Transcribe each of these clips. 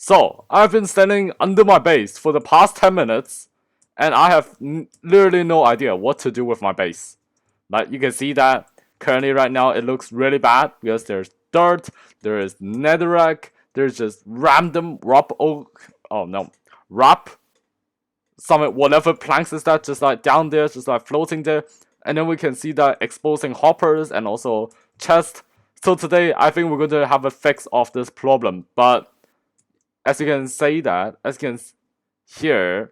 So, I've been standing under my base for the past 10 minutes, and I have literally no idea what to do with my base. Like, you can see that currently right now it looks really bad because there's dirt, there is netherrack, there's just random wrap, some whatever planks is that just like down there, just like floating there. And then we can see that exposing hoppers and also chest. So today, I think we're going to have a fix of this problem, but as you can hear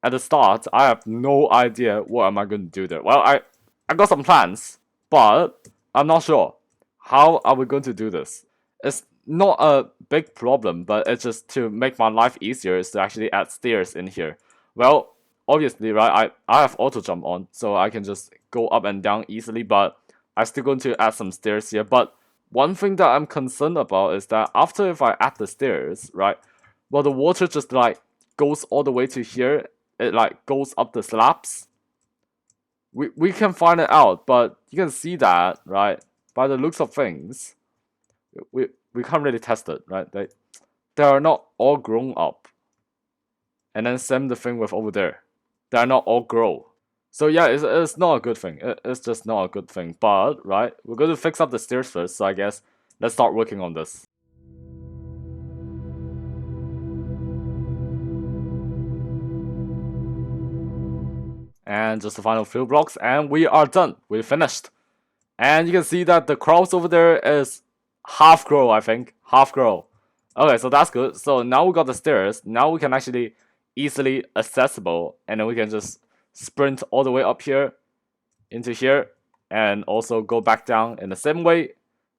at the start, I have no idea what am I going to do there. Well, I got some plans, but I'm not sure. How are we going to do this? It's not a big problem, but it's just to make my life easier is to actually add stairs in here. Well, obviously, right, I have auto jump on, so I can just go up and down easily, but I'm still going to add some stairs here. But one thing that I'm concerned about is that after if I add the stairs, right, well, the water just like goes all the way to here. It like goes up the slabs. We can find it out, but you can see that, right, by the looks of things, we can't really test it, right? They are not all grown up. And then same the thing with over there. They are not all grow. So yeah, it's not a good thing. It's just not a good thing. But, right, we're going to fix up the stairs first, so I guess let's start working on this. And just the final few blocks, and we are done. We finished. And you can see that the crops over there is half grow, I think. Half grow. Okay, so that's good. So now we got the stairs. Now we can actually easily accessible, and then we can just sprint all the way up here into here and also go back down in the same way.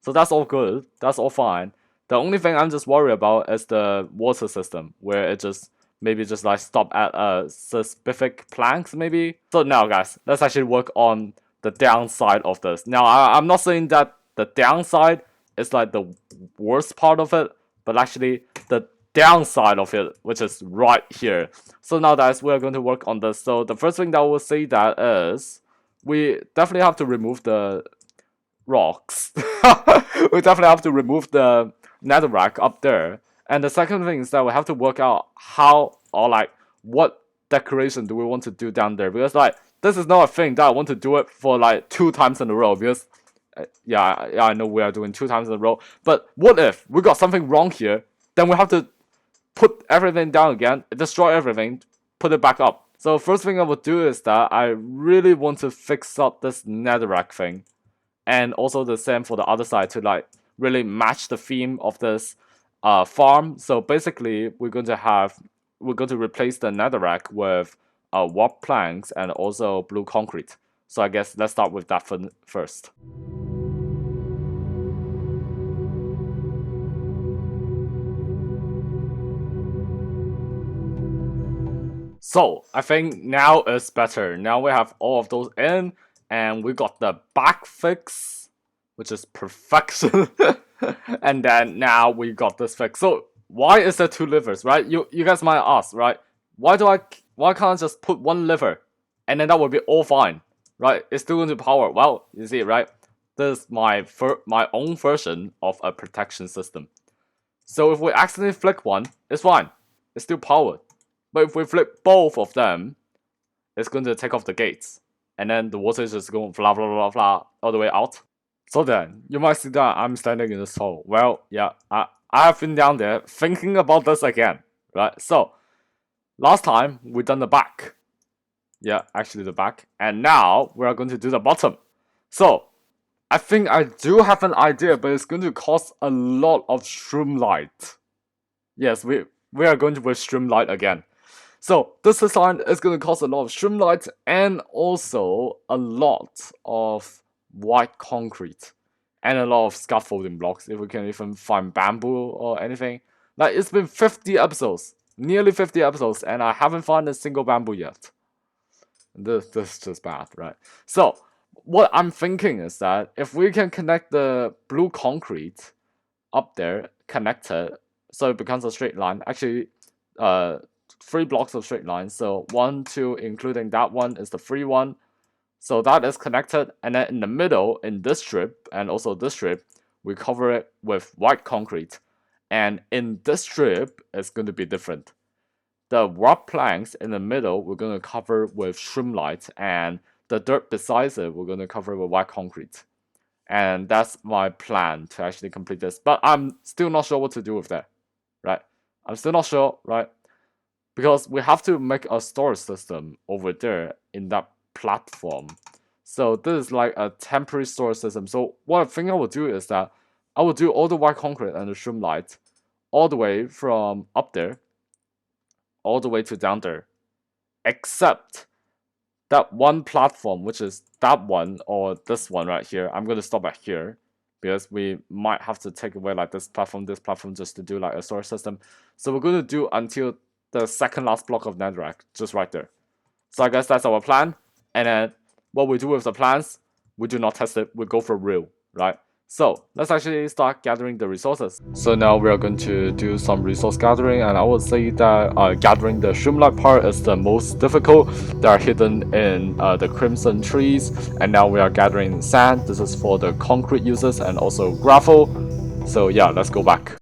So that's all good. That's all fine. The only thing I'm just worried about is the water system, where it just maybe just like stop at specific planks maybe. So now guys, let's actually work on the downside of this. Now I'm not saying that the downside is like the worst part of it, but actually the downside of it, which is right here. So now guys, we're going to work on this. So the first thing that I will say that is we definitely have to remove the rocks. We definitely have to remove the netherrack up there. And the second thing is that we have to work out how or like what decoration do we want to do down there, because like this is not a thing that I want to do it for like 2 times in a row, because yeah, I know we are doing 2 times in a row, but what if we got something wrong here? Then we have to put everything down again, destroy everything, put it back up. So first thing I would do is that I really want to fix up this netherrack thing, and also the same for the other side to like really match the theme of this farm. So basically we're going to replace the netherrack with warp planks and also blue concrete. So I guess let's start with that first. So I think now is better. Now we have all of those in, and we got the back fix, which is perfection. And then now we got this fix. So why is there 2 livers, right? You guys might ask, right? Why can't I just put 1 liver, and then that would be all fine, right? It's still going to power. Well, you see, right? This is my own version of a protection system. So if we accidentally flick one, it's fine. It's still powered. But if we flip both of them, it's going to take off the gates. And then the water is just going blah blah blah blah all the way out. So then, you might see that I'm standing in this hole. Well, yeah, I have been down there thinking about this again, right? So, last time, we done the back. Yeah, actually the back. And now, we are going to do the bottom. So, I think I do have an idea, but it's going to cost a lot of shroomlight. Yes, we are going to with shroomlight again. So, this design is going to cost a lot of shroomlight and also a lot of white concrete and a lot of scaffolding blocks, if we can even find bamboo or anything. Like, it's been 50 episodes, nearly 50 episodes, and I haven't found a single bamboo yet. This is just bad, right? So what I'm thinking is that if we can connect the blue concrete up there, connect it so it becomes a straight line, actually 3 blocks of straight line, so 1, 2, including that one is the free one. So that is connected, and then in the middle, in this strip, and also this strip, we cover it with white concrete. And in this strip, it's going to be different. The rock planks in the middle, we're going to cover with shroomlights, and the dirt besides it, we're going to cover with white concrete. And that's my plan to actually complete this. But I'm still not sure what to do with that, right? I'm still not sure, right? Because we have to make a storage system over there in that platform. So this is like a temporary storage system. So what I think I will do is that I will do all the white concrete and the shroomlight all the way from up there, all the way to down there, except that one platform, which is that one or this one right here. I'm gonna stop at here because we might have to take away like this platform, just to do like a storage system. So we're gonna do until the second last block of netherrack, just right there. So I guess that's our plan. And then what we do with the plans, we do not test it, we go for real, right? So let's actually start gathering the resources. So now we are going to do some resource gathering, and I would say that gathering the shroomlight part is the most difficult. They are hidden in the crimson trees, and now we are gathering sand. This is for the concrete uses and also gravel. So yeah, let's go back.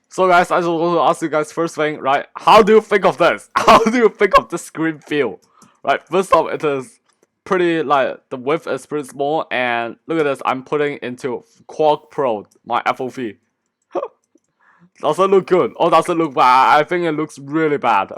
So guys, I just want to ask you guys first thing, right? How do you think of this? How do you think of this green field? Right, first off, it is pretty, like, the width is pretty small, and look at this, I'm putting into Quark Pro, my FOV. Does it look good? Or does it look bad? I think it looks really bad.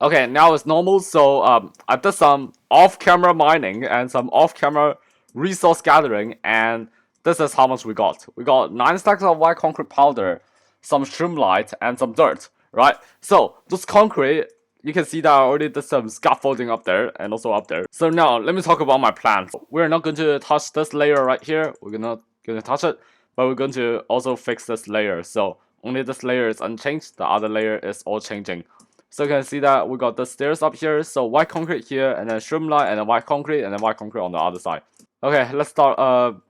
Okay, now it's normal, so I did some off-camera mining and some off-camera resource gathering, and this is how much we got. We got 9 stacks of white concrete powder, some shroomlight, and some dirt, right? So, this concrete, you can see that I already did some scaffolding up there, and also up there. So now, let me talk about my plan. We're not going to touch this layer right here, we're not going to touch it, but we're going to also fix this layer. So, only this layer is unchanged, the other layer is all changing. So you can see that we got the stairs up here, so white concrete here, and then shroomlight, and then white concrete, and then white concrete on the other side. Okay, let's start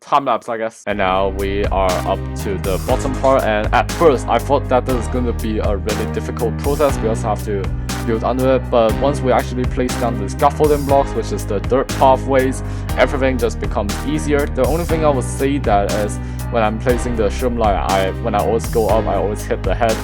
time lapse, I guess. And now we are up to the bottom part, and at first I thought that this is going to be a really difficult process because I have to build under it, but once we actually place down the scaffolding blocks, which is the dirt pathways, everything just becomes easier. The only thing I would say that is when I'm placing the shroomlight, when I always go up, I always hit the head,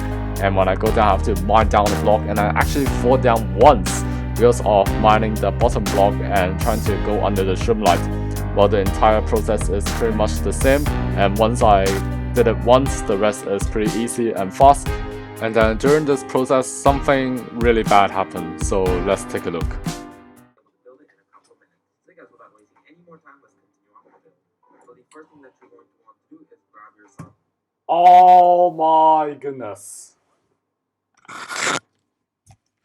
and when I go down I have to mine down the block, and I actually fall down once because of mining the bottom block and trying to go under the shroomlight. Well, the entire process is pretty much the same, and once I did it once, the rest is pretty easy and fast. And then during this process, something really bad happened, so let's take a look. Oh my goodness.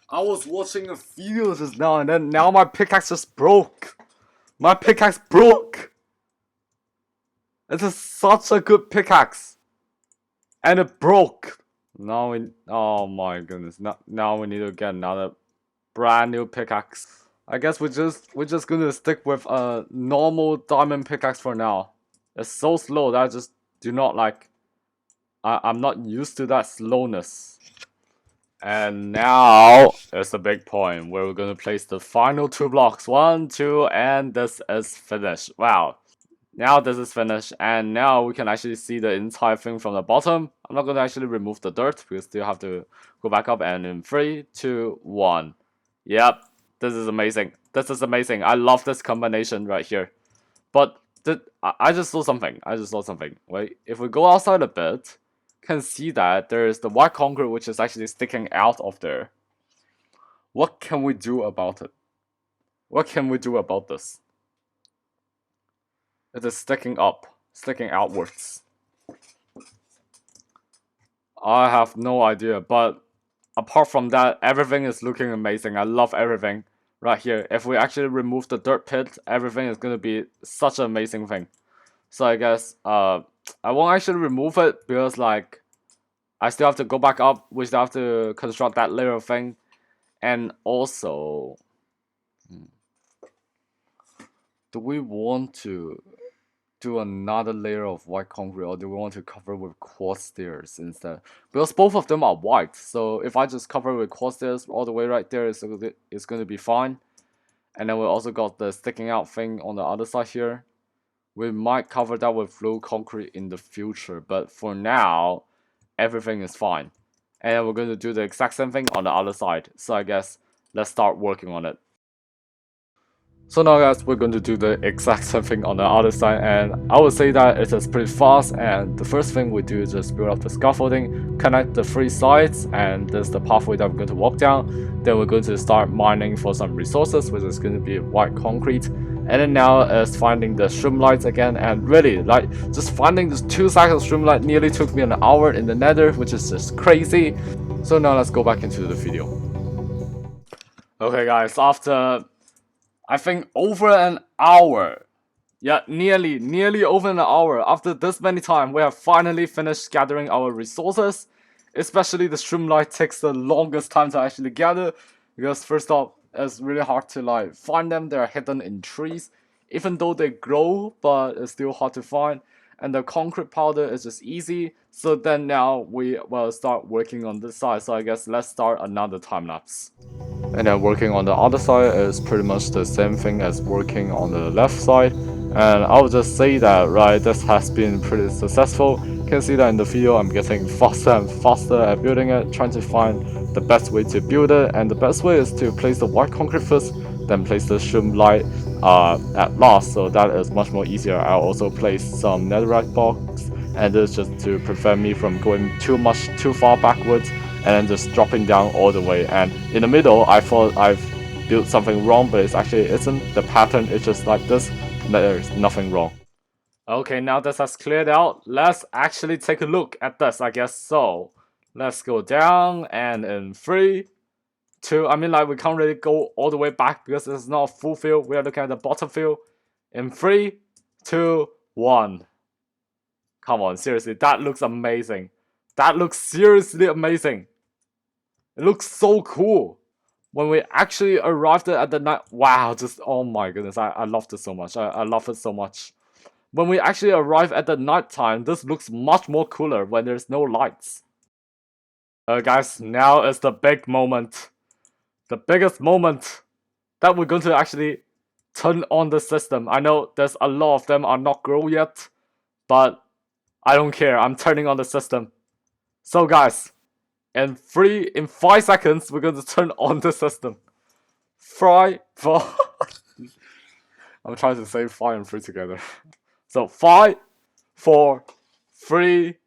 I was watching a video just now, and then now my pickaxe just broke. My pickaxe broke. It is such a good pickaxe, and it broke. Now we, oh my goodness, now we need to get another brand new pickaxe. I guess we're just gonna stick with a normal diamond pickaxe for now. It's so slow that I just do not like. I'm not used to that slowness. And now is the big point where we're gonna place the final 2 blocks. 1, 2, and this is finished. Wow. Now this is finished, and now we can actually see the entire thing from the bottom. I'm not gonna actually remove the dirt, we still have to go back up, and in 3, 2, 1. Yep, this is amazing. This is amazing. I love this combination right here. But I just saw something. Wait, if we go outside a bit, can see that there is the white concrete which is actually sticking out of there. What can we do about it? What can we do about this? It is sticking up, sticking outwards. I have no idea, but apart from that, everything is looking amazing. I love everything right here. If we actually remove the dirt pit, everything is going to be such an amazing thing. So I guess I won't actually remove it because like I still have to go back up. We still have to construct that layer of thing, and also, do we want to do another layer of white concrete, or do we want to cover with quartz stairs instead? Because both of them are white, so if I just cover with quartz stairs all the way right there, it's going to be fine. And then we also got the sticking out thing on the other side here. We might cover that with blue concrete in the future, but for now, everything is fine. And we're going to do the exact same thing on the other side. So I guess let's start working on it. So now guys, we're going to do the exact same thing on the other side, and I would say that it is pretty fast. And the first thing we do is just build up the scaffolding, connect the three sides, and this is the pathway that we're going to walk down. Then we're going to start mining for some resources, which is going to be white concrete. And then now is finding the shroomlights again, and really, like, just finding these 2 stacks of shroomlight nearly took me an hour in the nether, which is just crazy. So now let's go back into the video. Okay guys, after I think over an hour. Yeah, nearly over an hour. After this many time, we have finally finished gathering our resources. Especially the shroomlight takes the longest time to actually gather. Because first off, it's really hard to like find them. They're hidden in trees. Even though they grow, but it's still hard to find. And the concrete powder is just easy. So then now we will start working on this side. So I guess let's start another time lapse. And then working on the other side is pretty much the same thing as working on the left side. And I would just say that, right, this has been pretty successful. You can see that in the video I'm getting faster and faster at building it, trying to find the best way to build it. And the best way is to place the white concrete first, then place the shroomlight at last, so that is much more easier. I'll also place some netherite blocks, and this just to prevent me from going too far backwards and then just dropping down all the way. And in the middle, I thought I've built something wrong, but it actually isn't. The pattern is just like this. There's nothing wrong. Okay, now this has cleared out, let's actually take a look at this, I guess so. Let's go down, and in 3, 2, I mean, like, we can't really go all the way back because it's not a full field. We are looking at the bottom field. In 3, 2, 1. Come on, seriously, that looks amazing. That looks seriously amazing. It looks so cool. When we actually arrived at the night, wow, just, oh my goodness, I love this so much. I love it so much. When we actually arrive at the night time, this looks much more cooler when there's no lights. Guys, now is the big moment. The biggest moment that we're going to actually turn on the system. I know there's a lot of them are not grow yet, but I don't care. I'm turning on the system. So guys, in 5 seconds, we're going to turn on the system. 5, 4. I'm trying to say 5 and 3 together. So 5, 4, 3,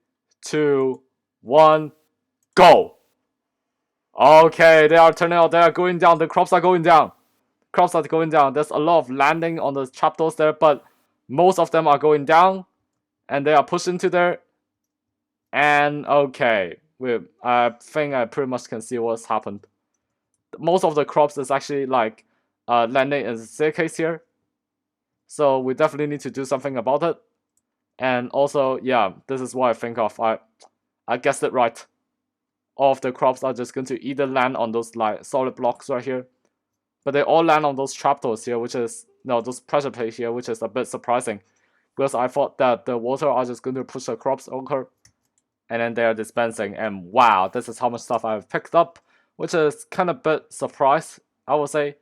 2, 1, go. Okay, they are turning out. They are going down. The crops are going down. Crops are going down. There's a lot of landing on the trapdoors there, but most of them are going down, and they are pushing to there. And okay, I think I pretty much can see what's happened. Most of the crops is actually like landing in the staircase here, so we definitely need to do something about it. And also, yeah, this is what I think of. I guessed it right. All of the crops are just going to either land on those like solid blocks right here, but they all land on those trapdoors here, which is no, those pressure plates here, which is a bit surprising, because I thought that the water are just going to push the crops over, and then they are dispensing. And wow, this is how much stuff I've picked up, which is kind of a bit surprised. I would say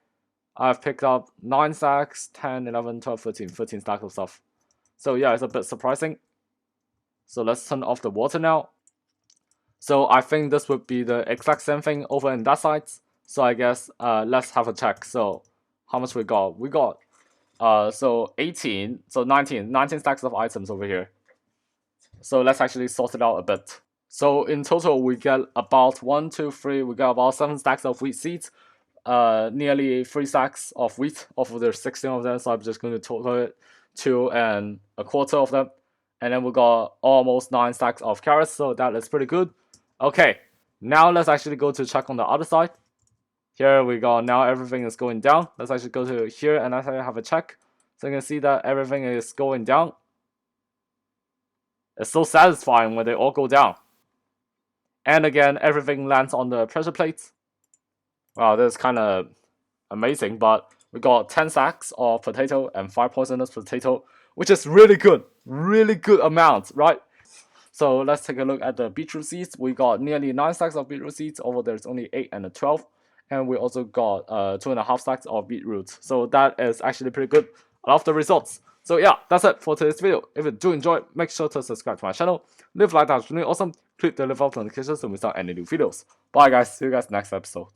I've picked up 9 stacks, 10, 11, 12, 13 stacks of stuff. So yeah, it's a bit surprising. So let's turn off the water now. So I think this would be the exact same thing over in that side. So I guess let's have a check. So how much we got? We got so 18, so 19 stacks of items over here. So let's actually sort it out a bit. So in total we get about 1, 2, 3. We got about 7 stacks of wheat seeds. Nearly 3 stacks of wheat off of the 16 of them. So I'm just going to total it 2 1/4 of them. And then we got almost 9 stacks of carrots. So that is pretty good. Okay, now let's actually go to check on the other side. Here we go. Now everything is going down. Let's actually go to here and let's have a check. So you can see that everything is going down. It's so satisfying when they all go down. And again, everything lands on the pressure plates. Wow, this is kind of amazing. But we got 10 sacks of potato and 5 poisonous potato, which is really good. Really good amount, right? So let's take a look at the beetroot seeds. We got nearly 9 stacks of beetroot seeds. Over there's only 8 and 12. And we also got 2.5 stacks of beetroot. So that is actually pretty good. I love the results. So yeah, that's it for today's video. If you do enjoy, make sure to subscribe to my channel, leave a like, that's really awesome, click the bell notifications to miss out any new videos. Bye guys, see you guys next episode.